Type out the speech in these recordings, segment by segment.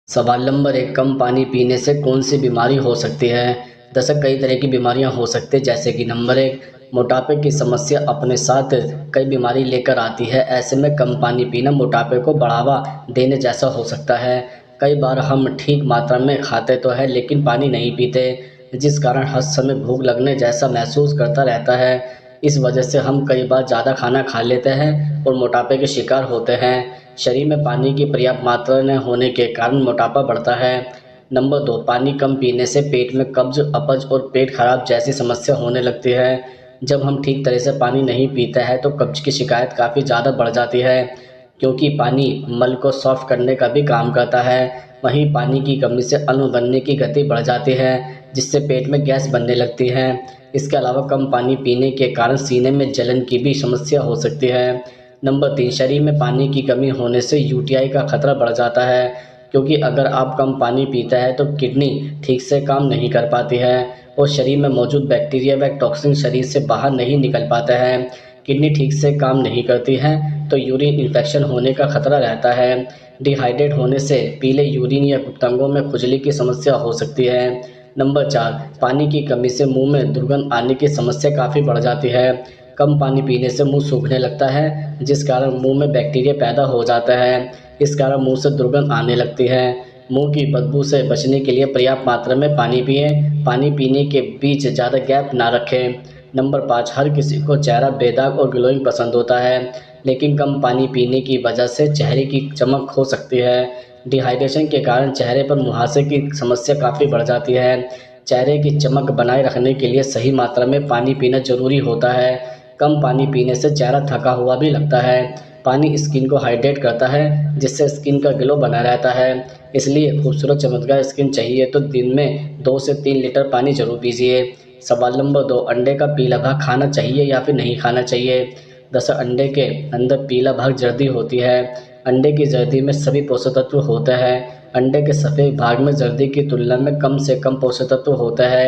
सवाल नंबर 1, कम पानी पीने से कौन सी बीमारी हो सकती है। दरअसल कई तरह की बीमारियां हो सकती हैं, जैसे कि नंबर 1, मोटापे की समस्या अपने साथ कई बीमारी लेकर आती है। ऐसे में कम पानी पीना मोटापे को बढ़ावा देने जैसा हो सकता है। कई बार हम ठीक मात्रा में खाते तो है लेकिन पानी नहीं पीते, जिस कारण हर समय भूख लगने जैसा महसूस करता रहता है। इस वजह से हम कई बार ज़्यादा खाना खा लेते हैं और मोटापे के शिकार होते हैं। शरीर में पानी की पर्याप्त मात्रा न होने के कारण मोटापा बढ़ता है। नंबर 2, पानी कम पीने से पेट में कब्ज, अपच और पेट खराब जैसी समस्या होने लगती है। जब हम ठीक तरह से पानी नहीं पीते हैं तो कब्ज की शिकायत काफ़ी ज़्यादा बढ़ जाती है, क्योंकि पानी मल को सॉफ्ट करने का भी काम करता है। वहीं पानी की कमी से अन्न बनने की गति बढ़ जाती है, जिससे पेट में गैस बनने लगती है। इसके अलावा कम पानी पीने के कारण सीने में जलन की भी समस्या हो सकती है। नंबर 3, शरीर में पानी की कमी होने से यूटीआई का खतरा बढ़ जाता है, क्योंकि अगर आप कम पानी पीते हैं तो किडनी ठीक से काम नहीं कर पाती है और शरीर में मौजूद बैक्टीरिया व टॉक्सिन शरीर से बाहर नहीं निकल पाते हैं। किडनी ठीक से काम नहीं करती है तो यूरिन इन्फेक्शन होने का खतरा रहता है। डिहाइड्रेट होने से पीले यूरिन या गुप्तांगों में खुजली की समस्या हो सकती है। नंबर 4, पानी की कमी से मुंह में दुर्गंध आने की समस्या काफ़ी बढ़ जाती है। कम पानी पीने से मुंह सूखने लगता है, जिस कारण मुंह में बैक्टीरिया पैदा हो जाता है। इस कारण मुंह से दुर्गंध आने लगती है। मुंह की बदबू से बचने के लिए पर्याप्त मात्रा में पानी पिएं। पानी पीने के बीच ज़्यादा गैप ना रखें। नंबर 5, हर किसी को चेहरा बेदाग और ग्लोइंग पसंद होता है, लेकिन कम पानी पीने की वजह से चेहरे की चमक खो सकती है। डिहाइड्रेशन के कारण चेहरे पर मुहासे की समस्या काफ़ी बढ़ जाती है। चेहरे की चमक बनाए रखने के लिए सही मात्रा में पानी पीना जरूरी होता है। कम पानी पीने से चेहरा थका हुआ भी लगता है। पानी स्किन को हाइड्रेट करता है, जिससे स्किन का ग्लो बना रहता है। इसलिए खूबसूरत चमकदार स्किन चाहिए तो दिन में 2 से 3 लीटर पानी जरूर पीजिए। सवाल नंबर 2, अंडे का पीला भाग खाना चाहिए या फिर नहीं खाना चाहिए। दरअसल अंडे के अंदर पीला भाग जर्दी होती है। अंडे की जर्दी में सभी पोषक तत्व होते हैं। अंडे के सफ़ेद भाग में जर्दी की तुलना में कम से कम पोषक तत्व होता है।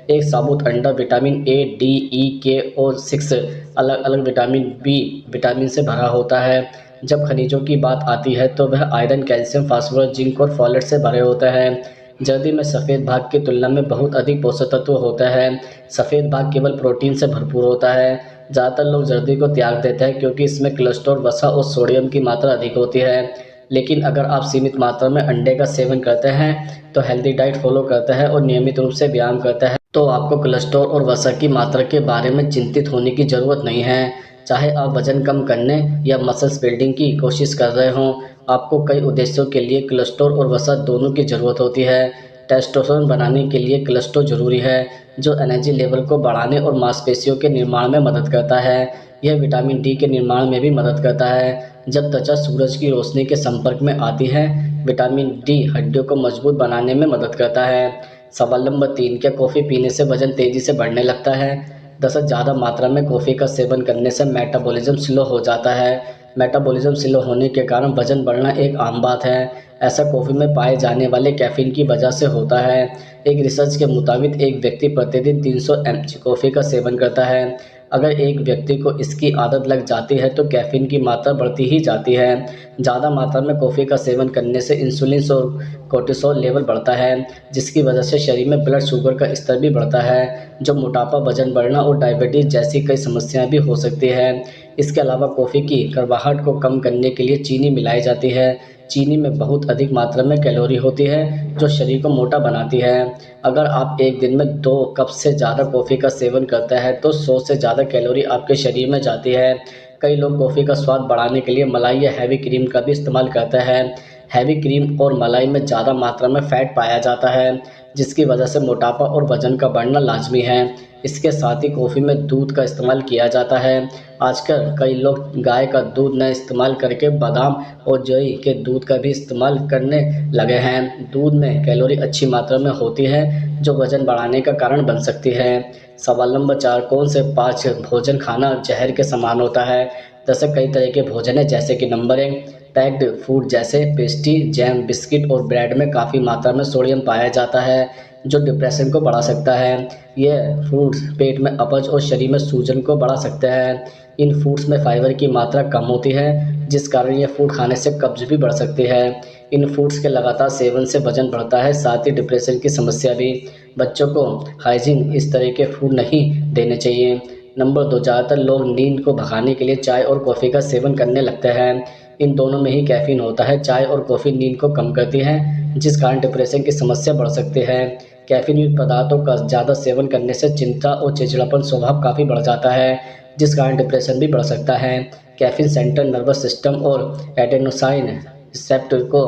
एक साबुत अंडा विटामिन ए, डी, ई, के और 6 अलग अलग विटामिन बी विटामिन से भरा होता है। जब खनिजों की बात आती है तो वह आयरन, कैल्शियम, फास्फोरस, जिंक और फॉलेट से भरे होते हैं। जर्दी में सफ़ेद भाग की तुलना में बहुत अधिक पोषक तत्व होता है। सफ़ेद भाग केवल प्रोटीन से भरपूर होता है। ज़्यादातर लोग जर्दी को त्याग देते हैं क्योंकि इसमें कोलेस्ट्रॉल, वसा और सोडियम की मात्रा अधिक होती है। लेकिन अगर आप सीमित मात्रा में अंडे का सेवन करते हैं, तो हेल्दी डाइट फॉलो करते हैं और नियमित रूप से व्यायाम करते हैं, तो आपको कोलेस्ट्रॉल और वसा की मात्रा के बारे में चिंतित होने की ज़रूरत नहीं है। चाहे आप वजन कम करने या मसल्स बिल्डिंग की कोशिश कर रहे हों, आपको कई उद्देश्यों के लिए कोलेस्ट्रॉल और वसा दोनों की ज़रूरत होती है। टेस्टोस्टेरोन बनाने के लिए कोलेस्ट्रॉल जरूरी है, जो एनर्जी लेवल को बढ़ाने और मांसपेशियों के निर्माण में मदद करता है। यह विटामिन डी के निर्माण में भी मदद करता है। जब त्वचा सूरज की रोशनी के संपर्क में आती है, विटामिन डी हड्डियों को मजबूत बनाने में मदद करता है। सवाल नंबर 3, क्या कॉफ़ी पीने से वजन तेज़ी से बढ़ने लगता है। दरअसल ज़्यादा मात्रा में कॉफ़ी का सेवन करने से मेटाबॉलिज्म स्लो हो जाता है। मेटाबॉलिज्म स्लो होने के कारण वजन बढ़ना एक आम बात है। ऐसा कॉफ़ी में पाए जाने वाले कैफीन की वजह से होता है। एक रिसर्च के मुताबिक एक व्यक्ति प्रतिदिन 300 mg कॉफ़ी का सेवन करता है। अगर एक व्यक्ति को इसकी आदत लग जाती है तो कैफीन की मात्रा बढ़ती ही जाती है। ज़्यादा मात्रा में कॉफ़ी का सेवन करने से इंसुलिन और कोर्टिसोल लेवल बढ़ता है, जिसकी वजह से शरीर में ब्लड शुगर का स्तर भी बढ़ता है, जो मोटापा, वजन बढ़ना और डायबिटीज़ जैसी कई समस्याएं भी हो सकती है। इसके अलावा कॉफ़ी की कड़वाहट को कम करने के लिए चीनी मिलाई जाती है। चीनी में बहुत अधिक मात्रा में कैलोरी होती है, जो शरीर को मोटा बनाती है। अगर आप एक दिन में 2 कप से ज़्यादा कॉफ़ी का सेवन करते हैं तो 100 से ज़्यादा कैलोरी आपके शरीर में जाती है। कई लोग कॉफ़ी का स्वाद बढ़ाने के लिए मलाई या हैवी क्रीम का भी इस्तेमाल करते हैं। हैवी क्रीम और मलाई में ज़्यादा मात्रा में फ़ैट पाया जाता है, जिसकी वजह से मोटापा और वजन का बढ़ना लाजमी है। इसके साथ ही कॉफ़ी में दूध का इस्तेमाल किया जाता है। आजकल कई लोग गाय का दूध न इस्तेमाल करके बादाम और जई के दूध का भी इस्तेमाल करने लगे हैं। दूध में कैलोरी अच्छी मात्रा में होती है, जो वजन बढ़ाने का कारण बन सकती है। सवाल नंबर 4, कौन से 5 भोजन खाना जहर के समान होता है। जैसे कई तरह के भोजन है, जैसे कि नंबर 1, पैक्ड फूड जैसे पेस्ट्री, जैम, बिस्किट और ब्रेड में काफ़ी मात्रा में सोडियम पाया जाता है, जो डिप्रेशन को बढ़ा सकता है। यह फूड्स पेट में अपच और शरीर में सूजन को बढ़ा सकते हैं। इन फूड्स में फाइबर की मात्रा कम होती है, जिस कारण यह फूड खाने से कब्ज भी बढ़ सकती है। इन फूड्स के लगातार सेवन से वजन बढ़ता है, साथ ही डिप्रेशन की समस्या भी। बच्चों को हाइजीन इस तरह के फूड नहीं देने चाहिए। नंबर 2, ज़्यादातर लोग नींद को भगाने के लिए चाय और कॉफ़ी का सेवन करने लगते हैं। इन दोनों में ही कैफ़ीन होता है। चाय और कॉफ़ी नींद को कम करती है, जिस कारण डिप्रेशन की समस्या बढ़ सकती है। कैफ़ीन युक्त पदार्थों का ज़्यादा सेवन करने से चिंता और चिड़चिड़ापन स्वभाव काफ़ी बढ़ जाता है, जिस कारण डिप्रेशन भी बढ़ सकता है। कैफ़ीन सेंट्रल नर्वस सिस्टम और एडेनोसाइन रिसेप्टर को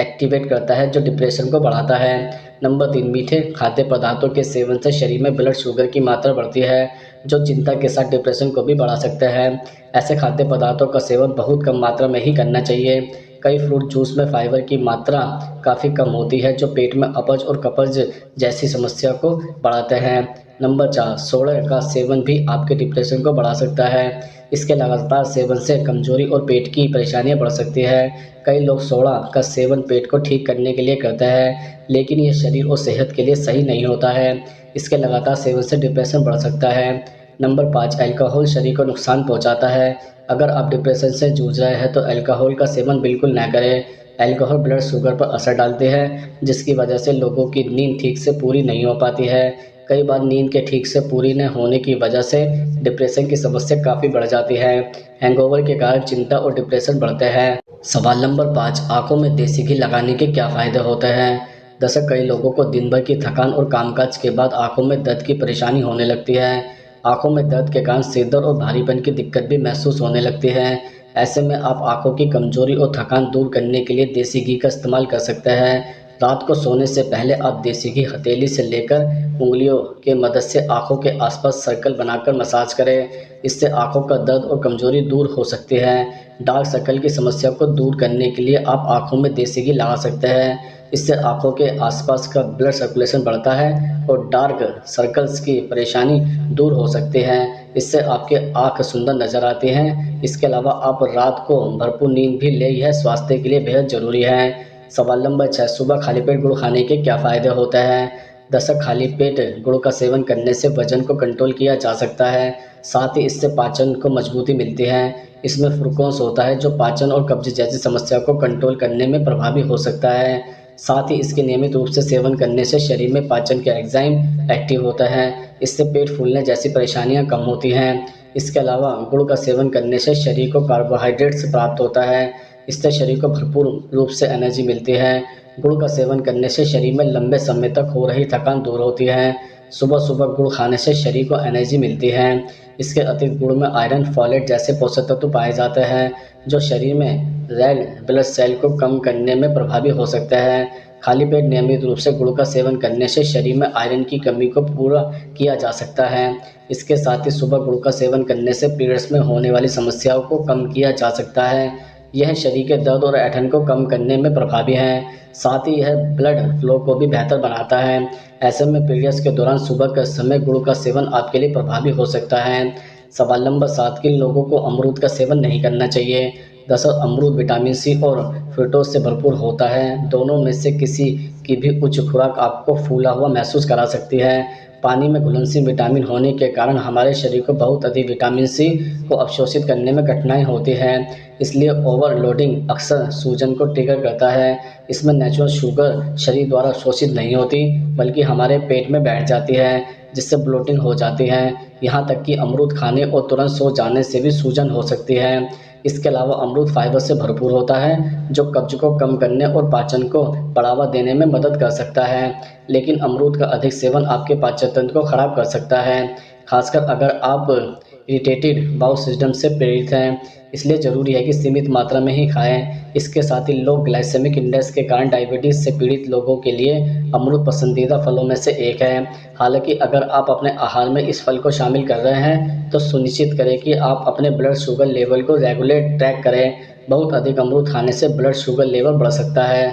एक्टिवेट करता है, जो डिप्रेशन को बढ़ाता है। नंबर 3, मीठे खाद्य पदार्थों के सेवन से शरीर में ब्लड शुगर की मात्रा बढ़ती है, जो चिंता के साथ डिप्रेशन को भी बढ़ा सकता है। ऐसे खाद्य पदार्थों का सेवन बहुत कम मात्रा में ही करना चाहिए। कई फ्रूट जूस में फाइबर की मात्रा काफ़ी कम होती है, जो पेट में अपच और कब्ज जैसी समस्या को बढ़ाते हैं। नंबर 4, सोडा का सेवन भी आपके डिप्रेशन को बढ़ा सकता है। इसके लगातार सेवन से कमजोरी और पेट की परेशानियां बढ़ सकती है। कई लोग सोडा का सेवन पेट को ठीक करने के लिए करते हैं, लेकिन यह शरीर और सेहत के लिए सही नहीं होता है। इसके लगातार सेवन से डिप्रेशन बढ़ सकता है। नंबर 5, अल्कोहल शरीर को नुकसान पहुंचाता है। अगर आप डिप्रेशन से जूझ रहे हैं तो अल्कोहल का सेवन बिल्कुल ना करें। अल्कोहल ब्लड शुगर पर असर डालती है, जिसकी वजह से लोगों की नींद ठीक से पूरी नहीं हो पाती है। कई बार नींद के ठीक से पूरी न होने की वजह से डिप्रेशन की समस्या काफ़ी बढ़ जाती है। हैंगओवर के कारण चिंता और डिप्रेशन बढ़ते हैं। सवाल नंबर 5, आंखों में देसी घी लगाने के क्या फ़ायदे होते हैं? दरअसल कई लोगों को दिन भर की थकान और कामकाज के बाद आंखों में दर्द की परेशानी होने लगती है। आंखों में दर्द के कारण सिरदर्द और भारीपन की दिक्कत भी महसूस होने लगती है। ऐसे में आप आंखों की कमजोरी और थकान दूर करने के लिए देसी घी का इस्तेमाल कर सकते हैं। रात को सोने से पहले आप देसी घी हथेली से लेकर उंगलियों के मदद से आंखों के आसपास सर्कल बनाकर मसाज करें। इससे आंखों का दर्द और कमजोरी दूर हो सकती है। डार्क सर्कल की समस्या को दूर करने के लिए आप आंखों में देसी घी लगा सकते हैं। इससे आंखों के आसपास का ब्लड सर्कुलेशन बढ़ता है और डार्क सर्कल्स की परेशानी दूर हो सकती है। इससे आपके आँख सुंदर नजर आती हैं। इसके अलावा आप रात को भरपूर नींद भी लें, यह स्वास्थ्य के लिए बेहद ज़रूरी है। सवाल नंबर 6, सुबह खाली पेट गुड़ खाने के क्या फ़ायदे होते हैं? दरअसल खाली पेट गुड़ का सेवन करने से वजन को कंट्रोल किया जा सकता है, साथ ही इससे पाचन को मजबूती मिलती है। इसमें फ्रूक्टोज होता है, जो पाचन और कब्ज जैसी समस्या को कंट्रोल करने में प्रभावी हो सकता है। साथ ही इसके नियमित रूप से सेवन करने से शरीर में पाचन के एंजाइम एक्टिव होता है। इससे पेट फूलने जैसी परेशानियां कम होती हैं। इसके अलावा गुड़ का सेवन करने से शरीर को कार्बोहाइड्रेट्स प्राप्त होता है। इससे शरीर को भरपूर रूप से एनर्जी मिलती है। गुड़ का सेवन करने से शरीर में लंबे समय तक हो रही थकान दूर होती है। सुबह सुबह गुड़ खाने से शरीर को एनर्जी मिलती है। इसके अतिरिक्त गुड़ में आयरन, फॉलेट जैसे पोषक तत्व पाए जाते हैं, जो शरीर में रेड ब्लड सेल को कम करने में प्रभावी हो सकते हैं। खाली पेट नियमित रूप से गुड़ का सेवन करने से शरीर में आयरन की कमी को पूरा किया जा सकता है। इसके साथ ही सुबह गुड़ का सेवन करने से पीरियड्स में होने वाली समस्याओं को कम किया जा सकता है। यह शरीर के दर्द और ऐंठन को कम करने में प्रभावी है। साथ ही यह ब्लड फ्लो को भी बेहतर बनाता है। ऐसे में पीरियड्स के दौरान सुबह के समय गुड़ का सेवन आपके लिए प्रभावी हो सकता है। सवाल नंबर 7, किन लोगों को अमरूद का सेवन नहीं करना चाहिए? दरअसल अमरूद विटामिन सी और फ्रूक्टोज से भरपूर होता है। दोनों में से किसी की भी उच्च खुराक आपको फूला हुआ महसूस करा सकती है। पानी में घुलनशील विटामिन होने के कारण हमारे शरीर को बहुत अधिक विटामिन सी को अवशोषित करने में कठिनाई होती है। इसलिए ओवरलोडिंग अक्सर सूजन को ट्रिगर करता है। इसमें नेचुरल शुगर शरीर द्वारा अवशोषित नहीं होती, बल्कि हमारे पेट में बैठ जाती है, जिससे ब्लोटिंग हो जाती है। यहाँ तक कि अमरूद खाने और तुरंत सो जाने से भी सूजन हो सकती है। इसके अलावा अमरूद फाइबर से भरपूर होता है, जो कब्ज को कम करने और पाचन को बढ़ावा देने में मदद कर सकता है। लेकिन अमरूद का अधिक सेवन आपके पाचन तंत्र को खराब कर सकता है, खासकर अगर आप इरिटेटेड बाउल सिस्टम से पीड़ित हैं। इसलिए ज़रूरी है कि सीमित मात्रा में ही खाएं। इसके साथ ही लो ग्लाइसेमिक इंडेक्स के कारण डायबिटीज़ से पीड़ित लोगों के लिए अमरूद पसंदीदा फलों में से एक है। हालांकि अगर आप अपने आहार में इस फल को शामिल कर रहे हैं तो सुनिश्चित करें कि आप अपने ब्लड शुगर लेवल को रेगुलेट ट्रैक करें। बहुत अधिक अमरूद खाने से ब्लड शुगर लेवल बढ़ सकता है।